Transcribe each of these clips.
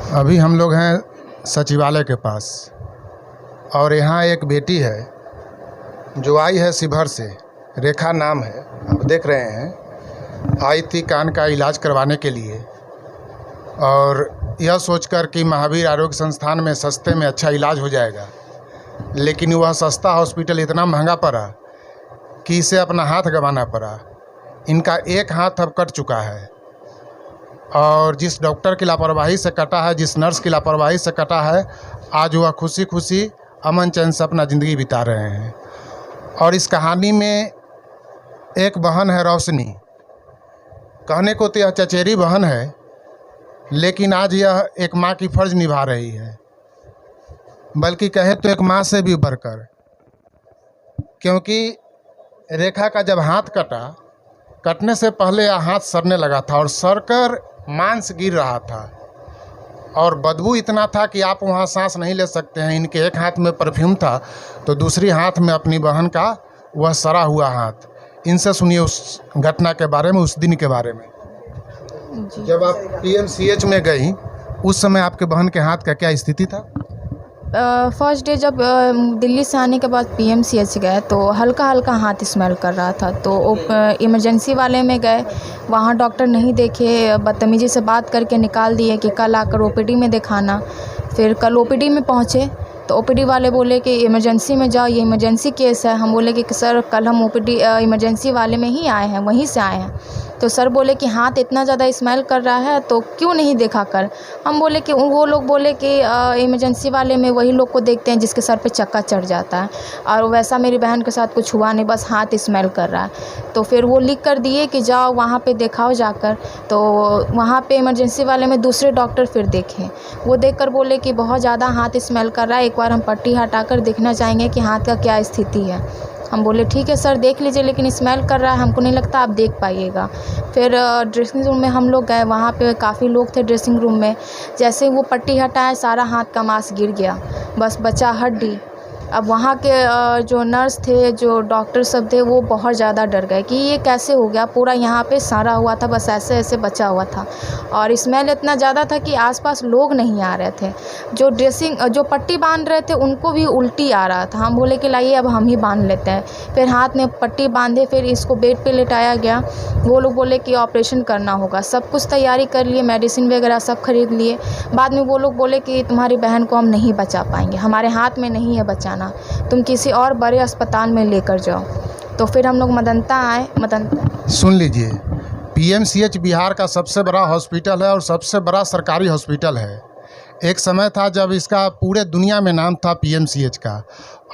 अभी हम लोग हैं सचिवालय के पास और यहाँ एक बेटी है जो आई है शिवहर से। रेखा नाम है, आप देख रहे हैं। आई थी कान का इलाज करवाने के लिए और यह सोचकर कि महावीर आरोग्य संस्थान में सस्ते में अच्छा इलाज हो जाएगा, लेकिन वह सस्ता हॉस्पिटल इतना महंगा पड़ा कि इसे अपना हाथ गंवाना पड़ा। इनका एक हाथ अब कट चुका है और जिस डॉक्टर की लापरवाही से कटा है, जिस नर्स की लापरवाही से कटा है, आज वह खुशी खुशी अमन चैन से अपना ज़िंदगी बिता रहे हैं। और इस कहानी में एक बहन है रोशनी। कहने को तो यह चचेरी बहन है, लेकिन आज यह एक माँ की फ़र्ज़ निभा रही है, बल्कि कहे तो एक माँ से भी बढ़कर। क्योंकि रेखा का जब हाथ कटने से पहले यह हाथ सड़ने लगा था और सड़कर मांस गिर रहा था और बदबू इतना था कि आप वहाँ सांस नहीं ले सकते हैं। इनके एक हाथ में परफ्यूम था तो दूसरी हाथ में अपनी बहन का वह सड़ा हुआ हाथ। इनसे सुनिए उस घटना के बारे में, उस दिन के बारे में। जब आप पीएमसीएच में गई उस समय आपके बहन के हाथ का क्या स्थिति था? फर्स्ट डे जब दिल्ली से आने के बाद पीएमसीएच गए तो हल्का हल्का हाथ स्मेल कर रहा था, तो इमरजेंसी वाले में गए। वहाँ डॉक्टर नहीं देखे, बदतमीजी से बात करके निकाल दिए कि कल आकर ओपीडी में दिखाना। फिर कल ओपीडी में पहुँचे तो ओपीडी वाले बोले कि इमरजेंसी में जाओ, ये इमरजेंसी केस है। हम बोले कि सर कल हम ओपीडी इमरजेंसी वाले में ही आए हैं, वहीं से आए हैं। तो सर बोले कि हाथ इतना ज़्यादा स्मेल कर रहा है तो क्यों नहीं देखा कर। हम बोले कि वो लोग बोले कि इमरजेंसी वाले में वही लोग को देखते हैं जिसके सर पे चक्का चढ़ जाता है, और वैसा मेरी बहन के साथ कुछ हुआ नहीं, बस हाथ स्मेल कर रहा है। तो फिर वो लिख कर दिए कि जाओ वहाँ पे दिखाओ जाकर। तो वहाँ पे इमरजेंसी वाले में दूसरे डॉक्टर फिर देखे, वो देख कर बोले कि बहुत ज़्यादा हाथ स्मेल कर रहा है, एक बार हम पट्टी हटा कर देखना चाहेंगे कि हाथ का क्या स्थिति है। हम बोले ठीक है सर देख लीजिए, लेकिन स्मेल कर रहा है, हमको नहीं लगता आप देख पाइएगा। फिर ड्रेसिंग रूम में हम लोग गए, वहाँ पे काफ़ी लोग थे ड्रेसिंग रूम में। जैसे वो पट्टी हटाए सारा हाथ का मांस गिर गया, बस बचा हड्डी। अब वहाँ के जो नर्स थे, जो डॉक्टर सब थे, वो बहुत ज़्यादा डर गए कि ये कैसे हो गया, पूरा यहाँ पे सड़ा हुआ था, बस ऐसे ऐसे बचा हुआ था। और स्मेल इतना ज़्यादा था कि आसपास लोग नहीं आ रहे थे। जो पट्टी बांध रहे थे उनको भी उल्टी आ रहा था। हम बोले कि लाइए अब हम ही बांध लेते हैं। फिर हाथ में पट्टी बांधे, फिर इसको बेड पर लेटाया गया। वो लोग बोले कि ऑपरेशन करना होगा, सब कुछ तैयारी कर लिए, मेडिसिन वगैरह सब खरीद लिए। बाद में वो लोग बोले कि तुम्हारी बहन को हम नहीं बचा पाएंगे, हमारे हाथ में नहीं है बचाना, तुम किसी और बड़े अस्पताल में लेकर जाओ। तो फिर हम लोग मदनता आए। मदनता सुन लीजिए, पीएमसीएच बिहार का सबसे बड़ा हॉस्पिटल है और सबसे बड़ा सरकारी हॉस्पिटल है। एक समय था जब इसका पूरे दुनिया में नाम था पीएमसीएच का,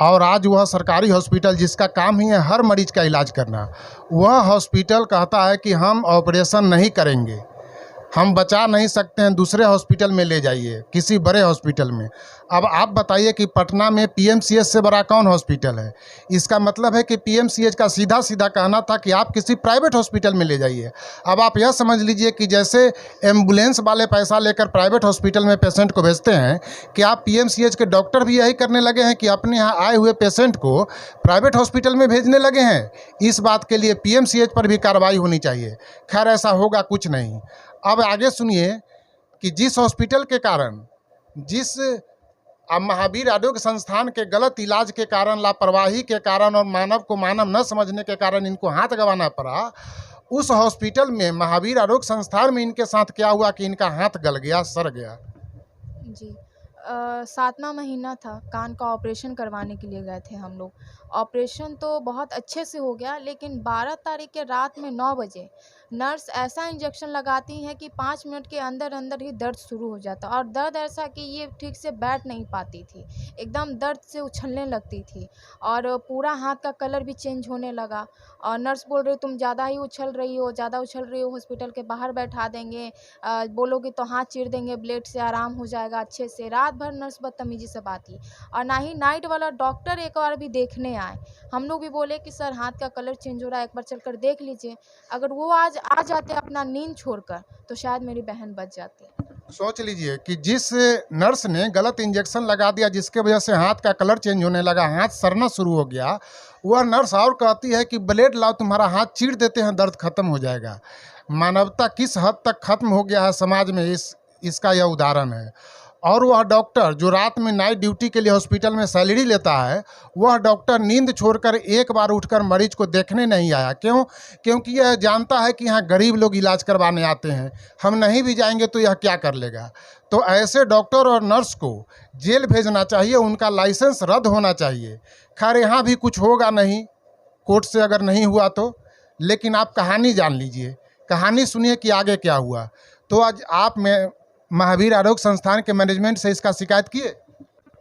और आज वह सरकारी हॉस्पिटल जिसका काम ही है हर मरीज का इलाज करना, वह हॉस्पिटल कहता है कि हम ऑपरेशन नहीं करेंगे, हम बचा नहीं सकते हैं, दूसरे हॉस्पिटल में ले जाइए, किसी बड़े हॉस्पिटल में। अब आप बताइए कि पटना में पीएमसीएच से बड़ा कौन हॉस्पिटल है? इसका मतलब है कि पीएमसीएच का सीधा सीधा कहना था कि आप किसी प्राइवेट हॉस्पिटल में ले जाइए। अब आप यह समझ लीजिए कि जैसे एम्बुलेंस वाले पैसा लेकर प्राइवेट हॉस्पिटल में पेशेंट को भेजते हैं, कि आप पीएमसीएच के डॉक्टर भी यही करने लगे हैं कि अपने यहाँ आए हुए पेशेंट को प्राइवेट हॉस्पिटल में भेजने लगे हैं। इस बात के लिए पीएमसीएच पर भी कार्रवाई होनी चाहिए। खैर ऐसा होगा कुछ नहीं। अब आगे सुनिए कि जिस हॉस्पिटल के कारण, जिस महावीर आरोग्य संस्थान के गलत इलाज के कारण, लापरवाही के कारण और मानव को मानव न समझने के कारण इनको हाथ गंवाना पड़ा, उस हॉस्पिटल में महावीर आरोग्य संस्थान में इनके साथ क्या हुआ कि इनका हाथ गल गया, सड़ गया। जी 7वां महीना था, कान का ऑपरेशन करवाने के लिए गए थे हम लोग। ऑपरेशन तो बहुत अच्छे से हो गया, लेकिन 12 तारीख के रात में 9 बजे नर्स ऐसा इंजेक्शन लगाती हैं कि 5 मिनट के अंदर अंदर ही दर्द शुरू हो जाता, और दर्द ऐसा कि ये ठीक से बैठ नहीं पाती थी, एकदम दर्द से उछलने लगती थी, और पूरा हाथ का कलर भी चेंज होने लगा। और नर्स बोल रही तुम ज़्यादा ही उछल रही हो, ज़्यादा उछल रही हो, हॉस्पिटल के बाहर बैठा देंगे, बोलोगे तो हाथ चीर देंगे, ब्लेड से आराम हो जाएगा अच्छे से। रात भर नर्स बदतमीजी से बात की, और ना ही नाइट वाला डॉक्टर एक बार भी देखने आए। हम लोग भी बोले कि सर हाथ का कलर चेंज हो रहा है, एक बार चलकर देख लीजिए। अगर वो आज आ जाते अपना नींद छोड़कर तो शायद मेरी बहन बच जाती। सोच लीजिए कि जिस नर्स ने गलत इंजेक्शन लगा दिया, जिसके वजह से हाथ का कलर चेंज होने लगा, हाथ सड़ना शुरू हो गया, वह नर्स और कहती है कि ब्लेड लाओ, तुम्हारा हाथ चीर देते हैं, दर्द खत्म हो जाएगा। मानवता किस हद तक खत्म हो गया है समाज में, इसका यह उदाहरण है। और वह डॉक्टर जो रात में नाइट ड्यूटी के लिए हॉस्पिटल में सैलरी लेता है, वह डॉक्टर नींद छोड़कर एक बार उठकर मरीज को देखने नहीं आया। क्यों? क्योंकि यह जानता है कि यहाँ गरीब लोग इलाज करवाने आते हैं, हम नहीं भी जाएंगे तो यह क्या कर लेगा। तो ऐसे डॉक्टर और नर्स को जेल भेजना चाहिए, उनका लाइसेंस रद्द होना चाहिए। खैर यहाँ भी कुछ होगा नहीं, कोर्ट से अगर नहीं हुआ तो, लेकिन आप कहानी जान लीजिए, कहानी सुनिए कि आगे क्या हुआ। तो आज आप में महावीर आरोग्य संस्थान के मैनेजमेंट से इसका शिकायत किए?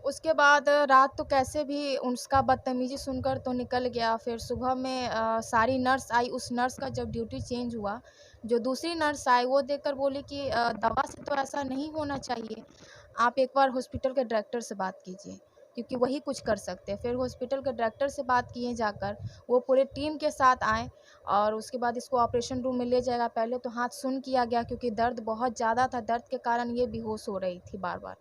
उसके बाद रात तो कैसे भी उसका बदतमीजी सुनकर तो निकल गया। फिर सुबह में सारी नर्स आई, उस नर्स का जब ड्यूटी चेंज हुआ, जो दूसरी नर्स आई वो देखकर बोली कि दवा से तो ऐसा नहीं होना चाहिए, आप एक बार हॉस्पिटल के डायरेक्टर से बात कीजिए, क्योंकि वही कुछ कर सकते हैं। फिर हॉस्पिटल के डायरेक्टर से बात किए जाकर, वो पूरे टीम के साथ आए और उसके बाद इसको ऑपरेशन रूम में ले जाएगा। पहले तो हाथ सुन्न किया गया क्योंकि दर्द बहुत ज़्यादा था, दर्द के कारण ये बेहोश हो रही थी बार बार।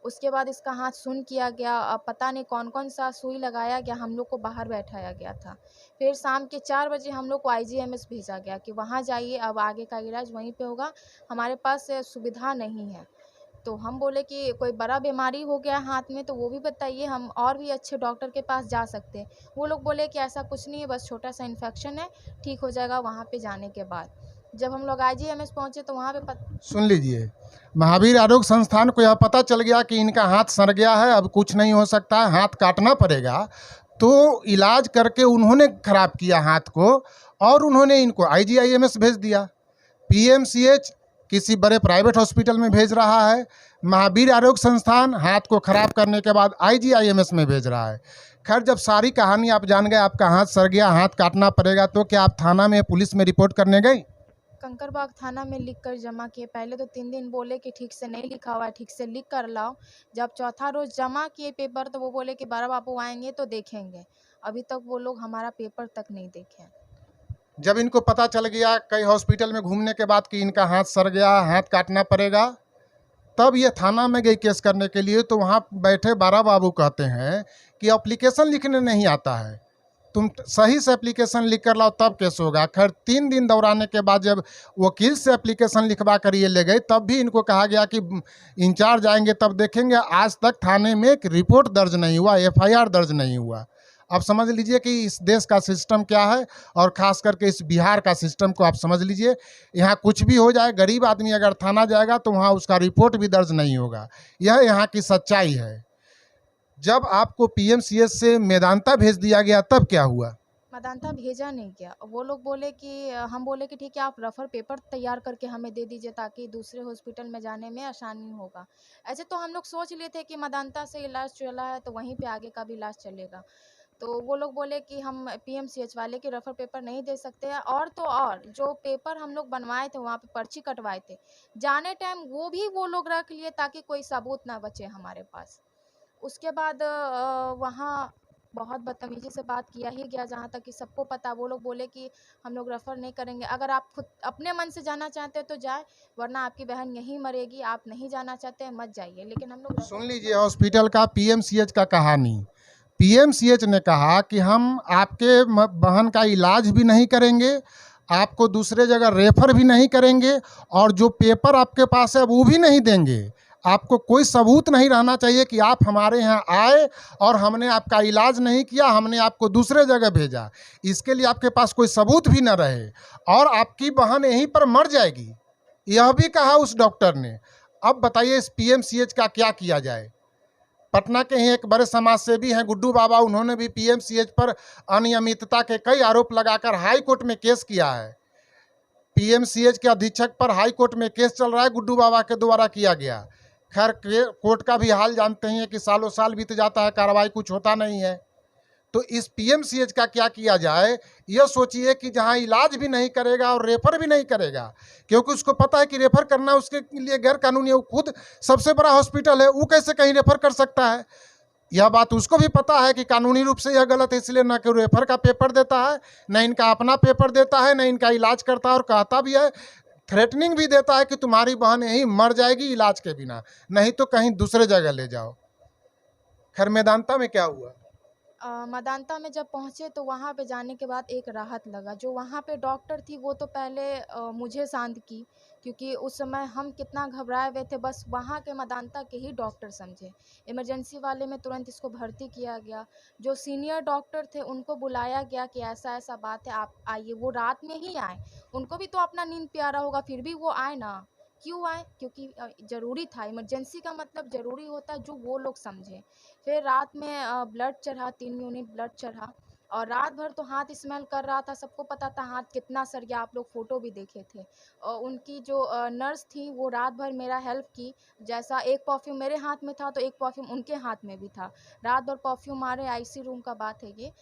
उसके बाद इसका हाथ सुन्न किया गया, अब पता नहीं कौन कौन सा सुई लगाया गया, हम लोग को बाहर बैठाया गया था। फिर शाम के 4 बजे हम लोग को IGMS भेजा गया कि वहाँ जाइए, अब आगे का इलाज वहीं पे होगा, हमारे पास सुविधा नहीं है। तो हम बोले कि कोई बड़ा बीमारी हो गया हाथ में तो वो भी बताइए, हम और भी अच्छे डॉक्टर के पास जा सकते हैं। वो लोग बोले कि ऐसा कुछ नहीं है, बस छोटा सा इन्फेक्शन है, ठीक हो जाएगा वहाँ पे जाने के बाद। जब हम लोग IGMS पहुँचे तो वहाँ पे सुन लीजिए, महावीर आरोग्य संस्थान को यह पता चल गया कि इनका हाथ सड़ गया है, अब कुछ नहीं हो सकता है, हाथ काटना पड़ेगा। तो इलाज करके उन्होंने खराब किया हाथ को और उन्होंने इनको IGIMS भेज दिया। PMCH किसी बड़े प्राइवेट हॉस्पिटल में भेज रहा है, महावीर आरोग्य संस्थान हाथ को खराब करने के बाद IGIMS में भेज रहा है। खैर जब सारी कहानी आप जान गए, आपका हाथ सड़ गया, हाथ काटना पड़ेगा, तो क्या आप थाना में पुलिस में रिपोर्ट करने गई? कंकरबाग थाना में लिख कर जमा किए। पहले तो 3 दिन बोले कि ठीक से नहीं लिखा हुआ है, ठीक से लिख कर लाओ। जब चौथा रोज़ जमा किए पेपर तो वो बोले कि बड़ा बाबू आएंगे तो देखेंगे। अभी तक वो लोग हमारा पेपर तक नहीं देखे। जब इनको पता चल गया कई हॉस्पिटल में घूमने के बाद कि इनका हाथ सड़ गया, हाथ काटना पड़ेगा, तब ये थाना में गई केस करने के लिए। तो वहाँ बैठे बारा बाबू कहते हैं कि एप्लीकेशन लिखने नहीं आता है, तुम सही से एप्लीकेशन लिख कर लाओ तब केस होगा। खैर 3 दिन दौड़ाने के बाद जब वकील से एप्लीकेशन लिखवा कर ये ले गए, तब भी इनको कहा गया कि इंचार्ज आएंगे तब देखेंगे। आज तक थाने में एक रिपोर्ट दर्ज नहीं हुआ, FIR दर्ज नहीं हुआ। अब समझ लीजिए कि इस देश का सिस्टम क्या है, और ख़ास करके इस बिहार का सिस्टम को आप समझ लीजिए। यहाँ कुछ भी हो जाए, गरीब आदमी अगर थाना जाएगा तो वहाँ उसका रिपोर्ट भी दर्ज नहीं होगा। यह यहाँ की सच्चाई है। जब आपको PMCH से मेदांता भेज दिया गया तब क्या हुआ? मेदांता भेजा नहीं गया। वो लोग बोले कि हम बोले कि ठीक है, आप रेफर पेपर तैयार करके हमें दे दीजिए ताकि दूसरे हॉस्पिटल में जाने में आसानी होगा। ऐसे तो हम लोग सोच लिए थे कि मेदांता से इलाज चला है तो वहीं पे आगे का भी इलाज चलेगा। तो वो लोग बोले कि हम PMCH वाले के रेफर पेपर नहीं दे सकते हैं। और तो और जो पेपर हम लोग बनवाए थे, वहाँ पे पर्ची कटवाए थे, जाने टाइम वो लोग रख लिए ताकि कोई सबूत ना बचे हमारे पास। उसके बाद वहाँ बहुत बदतमीजी से बात किया ही गया, जहाँ तक कि सबको पता। वो लोग बोले कि हम लोग रेफ़र नहीं करेंगे, अगर आप खुद अपने मन से जाना चाहते हैं तो जाए, वरना आपकी बहन यहीं मरेगी, आप नहीं जाना चाहते हैं मत जाइए। लेकिन हम लोग सुन लीजिए हॉस्पिटल का PMCH का कहानी। PMCH ने कहा कि हम आपके बहन का इलाज भी नहीं करेंगे, आपको दूसरे जगह रेफर भी नहीं करेंगे, और जो पेपर आपके पास है वो भी नहीं देंगे। आपको कोई सबूत नहीं रहना चाहिए कि आप हमारे यहाँ आए और हमने आपका इलाज नहीं किया, हमने आपको दूसरे जगह भेजा। इसके लिए आपके पास कोई सबूत भी न रहे और आपकी बहन यहीं पर मर जाएगी, यह भी कहा उस डॉक्टर ने। अब बताइए इस PMCH का क्या किया जाए? पटना के ही एक बड़े समाज सेवी हैं गुड्डू बाबा, उन्होंने भी PMCH पर अनियमितता के कई आरोप लगाकर हाई कोर्ट में केस किया है। PMCH के अधीक्षक पर हाई कोर्ट में केस चल रहा है, गुड्डू बाबा के द्वारा किया गया। खैर कोर्ट का भी हाल जानते हैं कि सालों साल बीत जाता है, कार्रवाई कुछ होता नहीं है। तो इस PMCH का क्या किया जाए? यह सोचिए कि जहां इलाज भी नहीं करेगा और रेफर भी नहीं करेगा, क्योंकि उसको पता है कि रेफर करना उसके लिए गैर कानूनी है। वो खुद सबसे बड़ा हॉस्पिटल है, वो कैसे कहीं रेफर कर सकता है? यह बात उसको भी पता है कि कानूनी रूप से यह गलत है, इसलिए न कि रेफर का पेपर देता है, न इनका अपना पेपर देता है, न इनका इलाज करता है। और कहता भी है, थ्रेटनिंग भी देता है कि तुम्हारी बहन यहीं मर जाएगी इलाज के बिना, नहीं तो कहीं दूसरे जगह ले जाओ। खैर मेदांता में क्या हुआ? मेदांता में जब पहुँचे तो वहाँ पे जाने के बाद एक राहत लगा। जो वहाँ पे डॉक्टर थी वो तो पहले मुझे शांत की, क्योंकि उस समय हम कितना घबराए हुए थे, बस वहाँ के मेदांता के ही डॉक्टर समझे। इमरजेंसी वाले में तुरंत इसको भर्ती किया गया। जो सीनियर डॉक्टर थे उनको बुलाया गया कि ऐसा-ऐसा बात है, आप आइए। वो रात में ही आए। उनको भी तो अपना नींद प्यारा होगा, फिर भी वो आए ना। क्यों आए? क्योंकि ज़रूरी था। इमरजेंसी का मतलब ज़रूरी होता है, जो वो लोग समझे। फिर रात में ब्लड चढ़ा, 3 यूनिट ब्लड चढ़ा, और रात भर तो हाथ स्मेल कर रहा था। सबको पता था हाथ कितना सड़ गया, आप लोग फ़ोटो भी देखे थे। और उनकी जो नर्स थी वो रात भर मेरा हेल्प की। जैसा एक परफ्यूम मेरे हाथ में था तो एक परफ्यूम उनके हाथ में भी था। रात भर परफ्यूम मारे, आईसी रूम का बात है ये।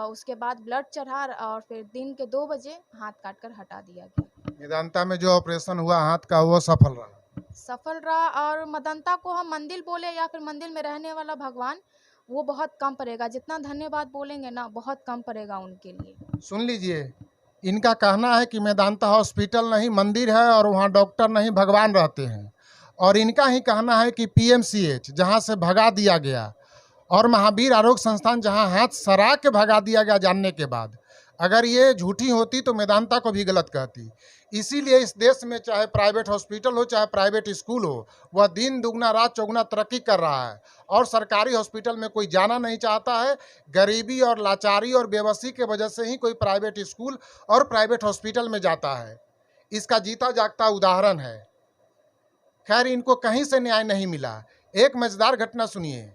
उसके बाद ब्लड चढ़ा और फिर दिन के 2 बजे हाथ काट कर हटा दिया गया। मेदांता में जो ऑपरेशन हुआ हाथ का वो सफल रहा। सफल रहा। और मेदांता को हम मंदिर बोले या फिर मंदिर में रहने वाला भगवान, वो बहुत कम पड़ेगा। जितना धन्यवाद बोलेंगे ना, बहुत कम पड़ेगा उनके लिए। सुन लीजिए, इनका कहना है कि मेदांता हॉस्पिटल नहीं मंदिर है और वहाँ डॉक्टर नहीं भगवान रहते हैं। और इनका ही कहना है कि पीएमसीएच जहाँ से भगा दिया गया और महावीर आरोग्य संस्थान जहाँ हाथ सरा के भगा दिया गया जानने के बाद, अगर ये झूठी होती तो मेदांता को भी गलत कहती। इसीलिए इस देश में चाहे प्राइवेट हॉस्पिटल हो चाहे प्राइवेट स्कूल हो, वह दिन दुगना रात चौगुना तरक्की कर रहा है और सरकारी हॉस्पिटल में कोई जाना नहीं चाहता है। गरीबी और लाचारी और बेबसी के वजह से ही कोई प्राइवेट स्कूल और प्राइवेट हॉस्पिटल में जाता है। इसका जीता जागता उदाहरण है। खैर, इनको कहीं से न्याय नहीं मिला। एक मजेदार घटना सुनिए।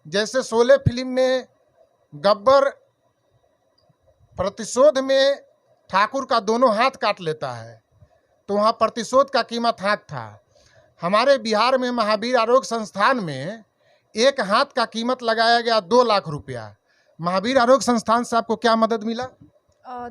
जैसे शोले फिल्म में गब्बर प्रतिशोध में ठाकुर का दोनों हाथ काट लेता है, तो वहाँ प्रतिशोध का कीमत हाथ था। हमारे बिहार में महावीर आरोग्य संस्थान में एक हाथ का कीमत लगाया गया 2 लाख रुपया। महावीर आरोग्य संस्थान से आपको क्या मदद मिला?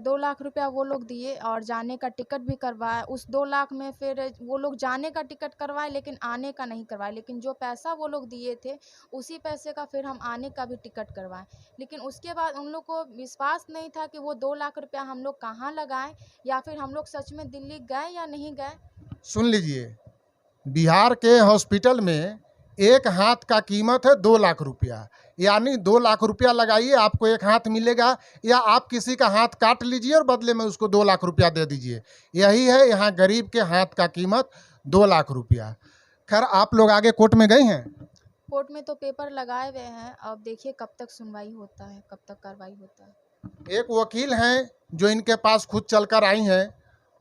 2 लाख रुपया वो लोग दिए और जाने का टिकट भी करवाया। उस 2 लाख में फिर वो लोग जाने का टिकट करवाए लेकिन आने का नहीं करवाए। लेकिन जो पैसा वो लोग दिए थे उसी पैसे का फिर हम आने का भी टिकट करवाएं। लेकिन उसके बाद उन लोग को विश्वास नहीं था कि वो 2 लाख रुपया हम लोग कहाँ लगाएं, या फिर हम लोग सच में दिल्ली गए या नहीं गए। सुन लीजिए, बिहार के हॉस्पिटल में एक हाथ का कीमत है 2 लाख रुपया, यानी 2 लाख रुपया लगाइए आपको एक हाथ मिलेगा, या आप किसी का हाथ काट लीजिए और बदले में उसको 2 लाख रुपया दे दीजिए। यही है यहाँ गरीब के हाथ का कीमत 2 लाख रुपया। खैर, आप लोग आगे कोर्ट में गए हैं? कोर्ट में तो पेपर लगाए हुए हैं, अब देखिए कब तक सुनवाई होता है, कब तक कार्रवाई होता है। एक वकील हैं जो इनके पास खुद चलकर आई हैं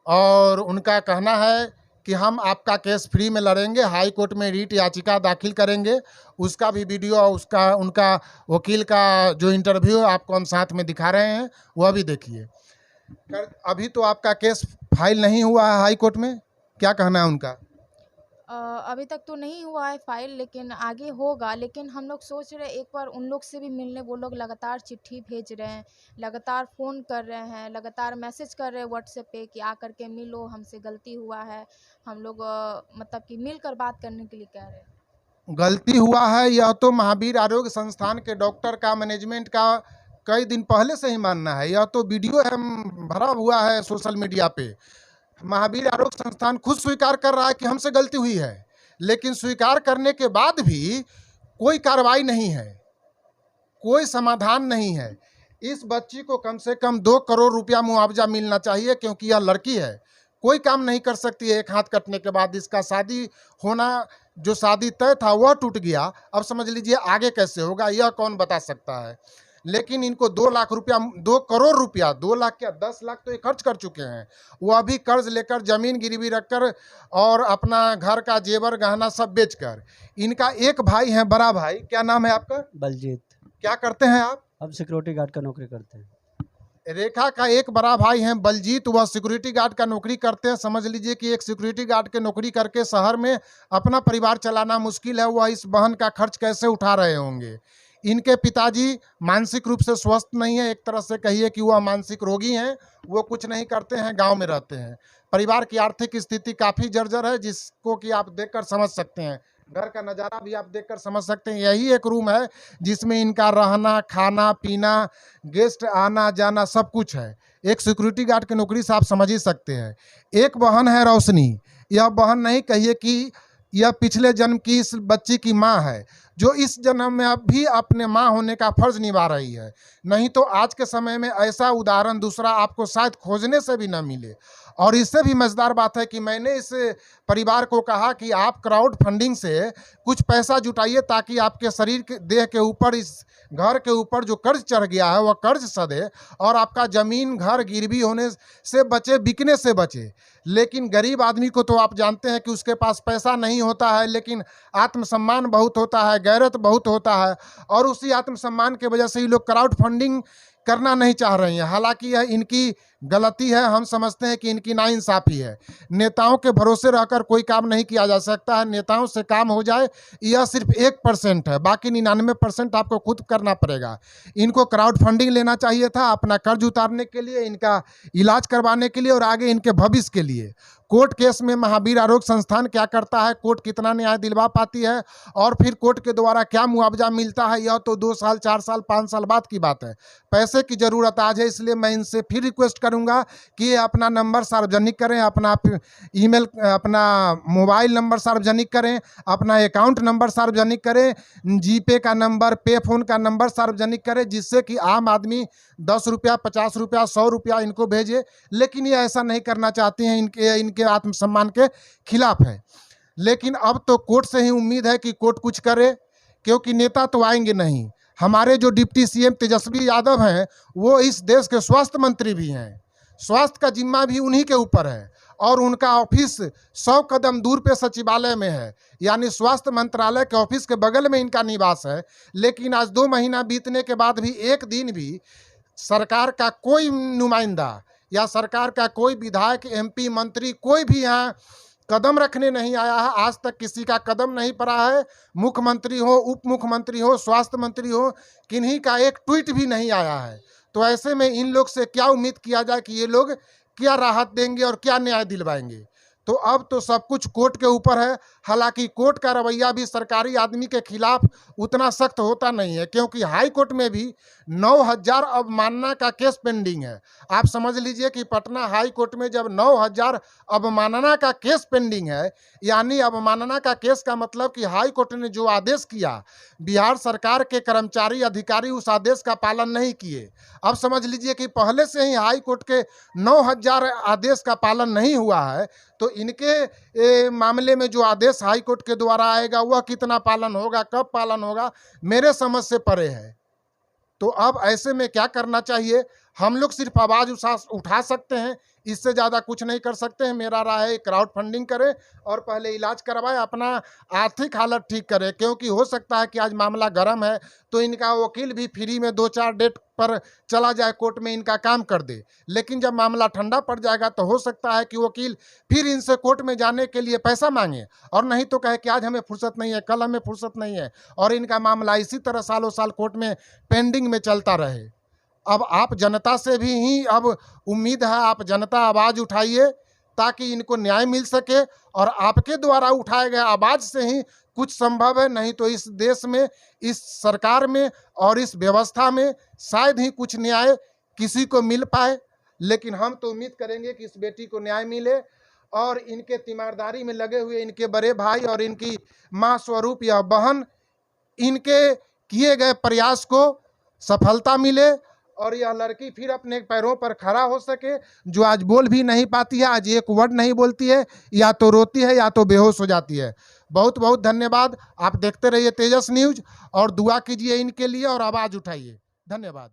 और उनका कहना है कि हम आपका केस फ्री में लड़ेंगे, हाई कोर्ट में रीट याचिका दाखिल करेंगे। उसका भी वीडियो, उसका उनका वकील का जो इंटरव्यू आपको हम साथ में दिखा रहे हैं, वह भी देखिए। अभी तो आपका केस फाइल नहीं हुआ है हाई कोर्ट में, क्या कहना है उनका? अभी तक तो नहीं हुआ है फाइल, लेकिन आगे होगा। लेकिन हम लोग सोच रहे हैं एक बार उन लोग से भी मिलने। वो लोग लगातार चिट्ठी भेज रहे हैं, लगातार फ़ोन कर रहे हैं, लगातार मैसेज कर रहे हैं व्हाट्सएप पे कि आ करके मिलो, हमसे गलती हुआ है। हम लोग मतलब कि मिलकर बात करने के लिए कह रहे हैं। गलती हुआ है यह तो महावीर आरोग्य संस्थान के डॉक्टर का, मैनेजमेंट का कई दिन पहले से ही मानना है। यह तो वीडियो है, भरा हुआ है सोशल मीडिया पे। महावीर आरोग्य संस्थान खुद स्वीकार कर रहा है कि हमसे गलती हुई है, लेकिन स्वीकार करने के बाद भी कोई कार्रवाई नहीं है, कोई समाधान नहीं है। इस बच्ची को कम से कम 2 करोड़ रुपया मुआवजा मिलना चाहिए, क्योंकि यह लड़की है, कोई काम नहीं कर सकती है एक हाथ कटने के बाद। इसका शादी होना, जो शादी तय था वह टूट गया, अब समझ लीजिए आगे कैसे होगा यह कौन बता सकता है। लेकिन इनको 2 लाख रुपया, 2 करोड़ रुपया, 2 लाख क्या 10 लाख तो ये खर्च कर चुके हैं। वो अभी कर्ज लेकर, ज़मीन गिरवी रखकर और अपना घर का जेवर गहना सब बेचकर। इनका एक भाई है, बड़ा भाई, क्या नाम है आपका? बलजीत। क्या करते हैं आप? अब सिक्योरिटी गार्ड का नौकरी करते हैं। रेखा का एक बड़ा भाई है बलजीत, वह सिक्योरिटी गार्ड का नौकरी करते हैं। समझ लीजिए कि एक सिक्योरिटी गार्ड के नौकरी करके शहर में अपना परिवार चलाना मुश्किल है। वह इस बहन का खर्च कैसे उठा रहे होंगे। इनके पिताजी मानसिक रूप से स्वस्थ नहीं है, एक तरह से कहिए कि वह मानसिक रोगी हैं। वो कुछ नहीं करते हैं, गांव में रहते हैं। परिवार की आर्थिक स्थिति काफ़ी जर्जर है, जिसको कि आप देखकर समझ सकते हैं। घर का नज़ारा भी आप देखकर समझ सकते हैं। यही एक रूम है जिसमें इनका रहना, खाना पीना, गेस्ट आना जाना सब कुछ है। एक सिक्योरिटी गार्ड की नौकरी से आप समझ ही सकते हैं। एक बहन है रोशनी, यह बहन नहीं कहिए कि यह पिछले जन्म की इस बच्ची की माँ है। जो इस जन्म में अब भी अपने माँ होने का फर्ज निभा रही है। नहीं तो आज के समय में ऐसा उदाहरण दूसरा आपको शायद खोजने से भी न मिले। और इससे भी मज़ेदार बात है कि मैंने इस परिवार को कहा कि आप क्राउड फंडिंग से कुछ पैसा जुटाइए ताकि आपके शरीर के देह के ऊपर, इस घर के ऊपर जो कर्ज चढ़ गया है वह कर्ज सधे और आपका ज़मीन घर गिरवी होने से बचे, बिकने से बचे। लेकिन गरीब आदमी को तो आप जानते हैं कि उसके पास पैसा नहीं होता है, लेकिन आत्मसम्मान बहुत होता है, गैरत बहुत होता है, और उसी आत्मसम्मान के वजह से ही लोग क्राउड फंडिंग करना नहीं चाह रहे हैं। हालांकि यह इनकी गलती है, हम समझते हैं कि इनकी नाइंसाफ़ी है। नेताओं के भरोसे रहकर कोई काम नहीं किया जा सकता है। नेताओं से काम हो जाए यह सिर्फ 1% है, बाकी 99% आपको खुद करना पड़ेगा। इनको क्राउड फंडिंग लेना चाहिए था अपना कर्ज उतारने के लिए, इनका इलाज करवाने के लिए और आगे इनके भविष्य के लिए। कोर्ट केस में महावीर आरोग्य संस्थान क्या करता है, कोर्ट कितना न्याय दिलवा पाती है और फिर कोर्ट के द्वारा क्या मुआवजा मिलता है, यह तो 2 साल 4 साल 5 साल बाद की बात है। पैसे की ज़रूरत आज है, इसलिए मैं इनसे फिर रिक्वेस्ट करूंगा कि ये अपना नंबर सार्वजनिक करें, अपना ईमेल, अपना मोबाइल नंबर सार्वजनिक करें, अपना अकाउंट नंबर सार्वजनिक करें, जीपे का नंबर, पे फोन का नंबर सार्वजनिक करें, जिससे कि आम आदमी 10 रुपया, 50 रुपया, 100 रुपया इनको भेजे। लेकिन ये ऐसा नहीं करना चाहते हैं, इनके आत्मसम्मान के खिलाफ है। लेकिन अब तो कोर्ट से ही उम्मीद है कि कोर्ट कुछ करे, क्योंकि नेता तो आएंगे नहीं। हमारे जो डिप्टी सीएम तेजस्वी यादव हैं वो इस देश के स्वास्थ्य मंत्री भी हैं, स्वास्थ्य का जिम्मा भी उन्हीं के ऊपर है और उनका ऑफिस 100 कदम दूर पे सचिवालय में है, यानी स्वास्थ्य मंत्रालय के ऑफिस के बगल में इनका निवास है। लेकिन आज 2 महीना बीतने के बाद भी एक दिन भी सरकार का कोई नुमाइंदा या सरकार का कोई विधायक, एमपी, मंत्री कोई भी यहाँ कदम रखने नहीं आया है। आज तक किसी का कदम नहीं पड़ा है। मुख्यमंत्री हो, उप मुख्यमंत्री हो, स्वास्थ्य मंत्री हो, किन्हीं का एक ट्वीट भी नहीं आया है। तो ऐसे में इन लोग से क्या उम्मीद किया जाए कि ये लोग क्या राहत देंगे और क्या न्याय दिलवाएंगे। तो अब तो सब कुछ कोर्ट के ऊपर है। हालांकि कोर्ट का रवैया भी सरकारी आदमी के खिलाफ उतना सख्त होता नहीं है, क्योंकि हाई कोर्ट में भी 9000 अवमानना का केस पेंडिंग है। आप समझ लीजिए कि पटना हाई कोर्ट में जब 9000 अवमानना का केस पेंडिंग है, यानी अवमानना का केस का मतलब कि हाई कोर्ट ने जो आदेश किया, बिहार सरकार के कर्मचारी अधिकारी उस आदेश का पालन नहीं किए। अब समझ लीजिए कि पहले से ही हाई कोर्ट के 9000 आदेश का पालन नहीं हुआ है, तो इनके मामले में जो आदेश हाई कोर्ट के द्वारा आएगा वह कितना पालन होगा, कब पालन होगा, मेरे समझ से परे है। तो अब ऐसे में क्या करना चाहिए, हम लोग सिर्फ आवाज़ उठा सकते हैं, इससे ज़्यादा कुछ नहीं कर सकते हैं। मेरा राय है क्राउड फंडिंग करें और पहले इलाज करवाएं, अपना आर्थिक हालत ठीक करें, क्योंकि हो सकता है कि आज मामला गर्म है तो इनका वकील भी फ्री में 2-4 डेट पर चला जाए कोर्ट में, इनका काम कर दे। लेकिन जब मामला ठंडा पड़ जाएगा तो हो सकता है कि वकील फिर इनसे कोर्ट में जाने के लिए पैसा मांगे, और नहीं तो कहे कि आज हमें फुर्सत नहीं है, कल हमें फुर्सत नहीं है, और इनका मामला इसी तरह सालों साल कोर्ट में पेंडिंग में चलता रहे। अब आप जनता से भी ही अब उम्मीद है, आप जनता आवाज़ उठाइए ताकि इनको न्याय मिल सके, और आपके द्वारा उठाए गए आवाज़ से ही कुछ संभव है। नहीं तो इस देश में, इस सरकार में और इस व्यवस्था में शायद ही कुछ न्याय किसी को मिल पाए। लेकिन हम तो उम्मीद करेंगे कि इस बेटी को न्याय मिले और इनके तीमारदारी में लगे हुए इनके बड़े भाई और इनकी माँ स्वरूप यह बहन, इनके किए गए प्रयास को सफलता मिले और यह लड़की फिर अपने पैरों पर खड़ा हो सके, जो आज बोल भी नहीं पाती है, आज एक वर्ड नहीं बोलती है, या तो रोती है या तो बेहोश हो जाती है। बहुत बहुत धन्यवाद। आप देखते रहिए तेजस न्यूज़ और दुआ कीजिए इनके लिए और आवाज़ उठाइए। धन्यवाद।